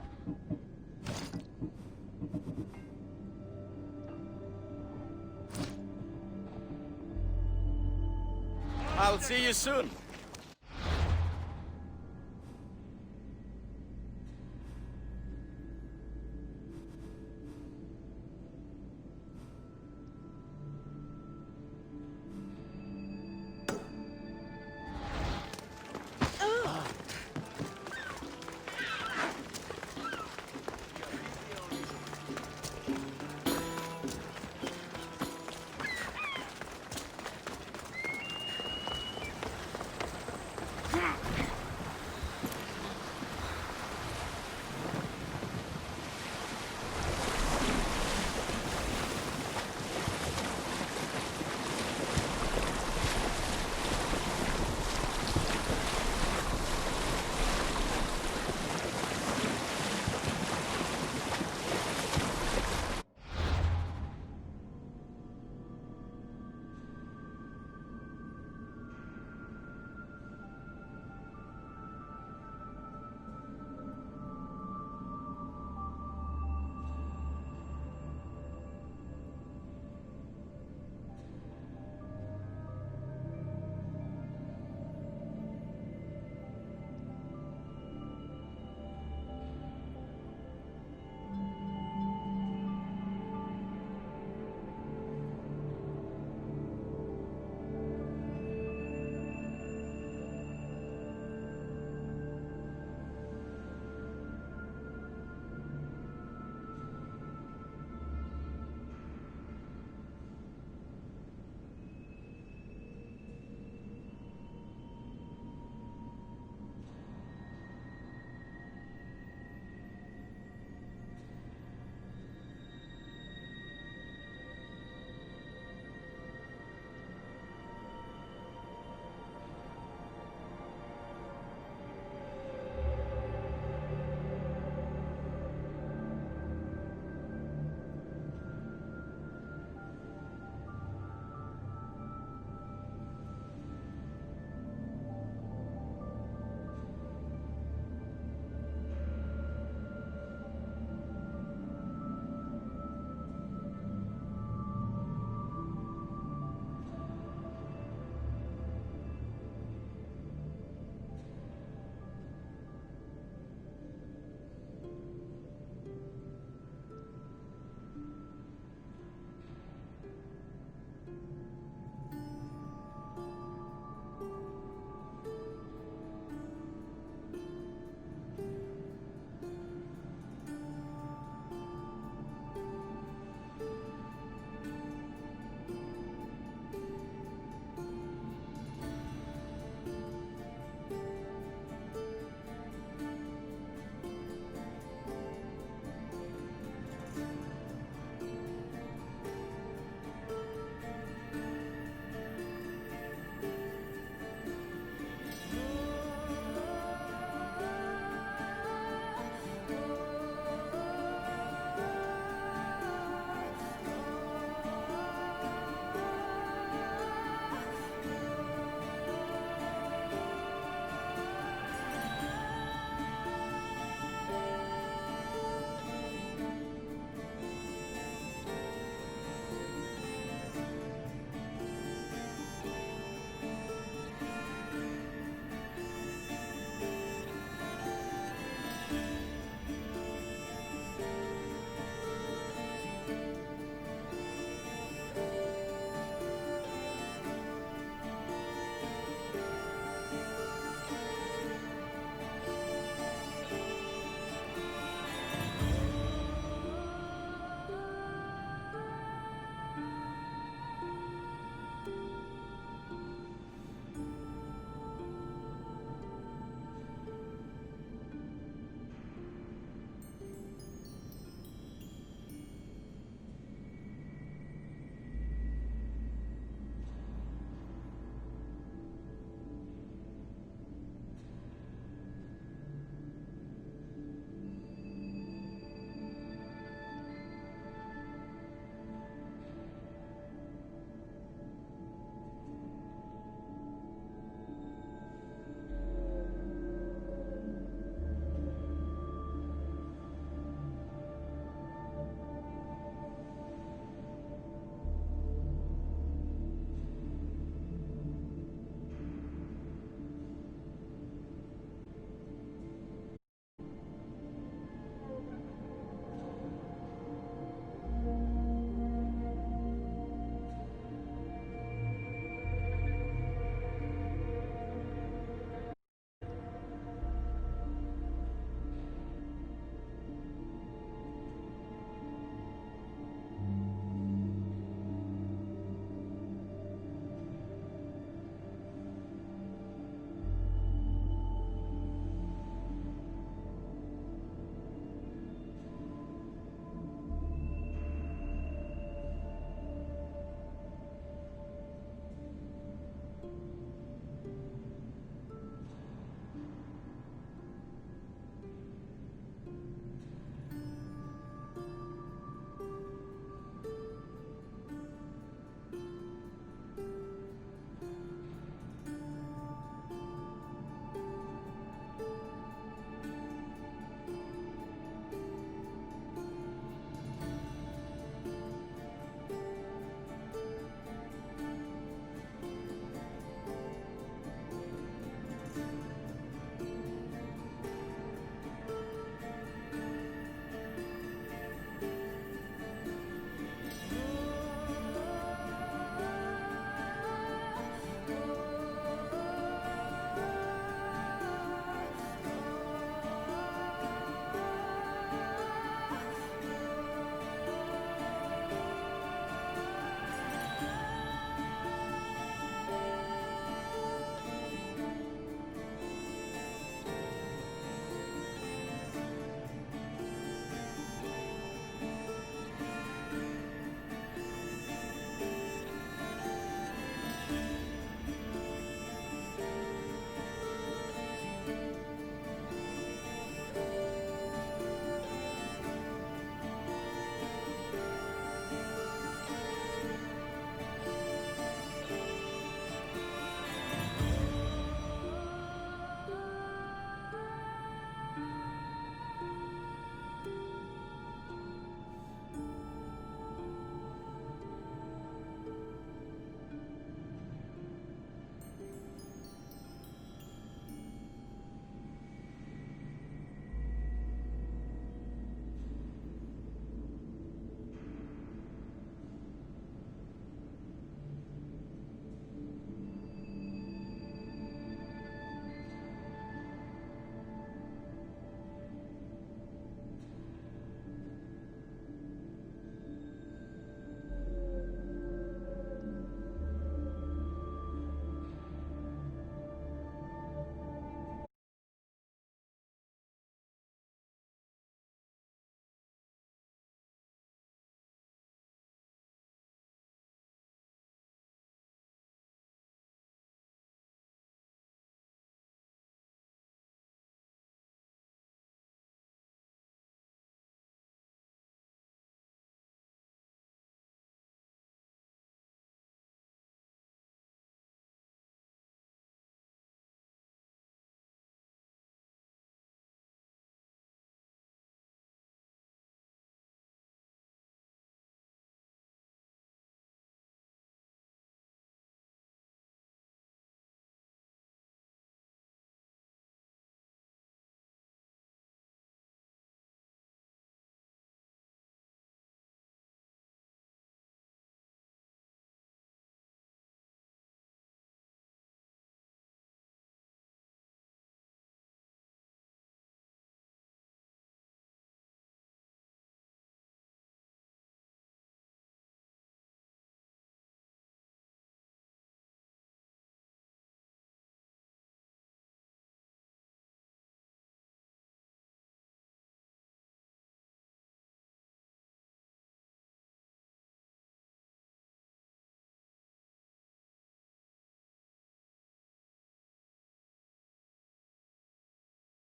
I'll see you soon.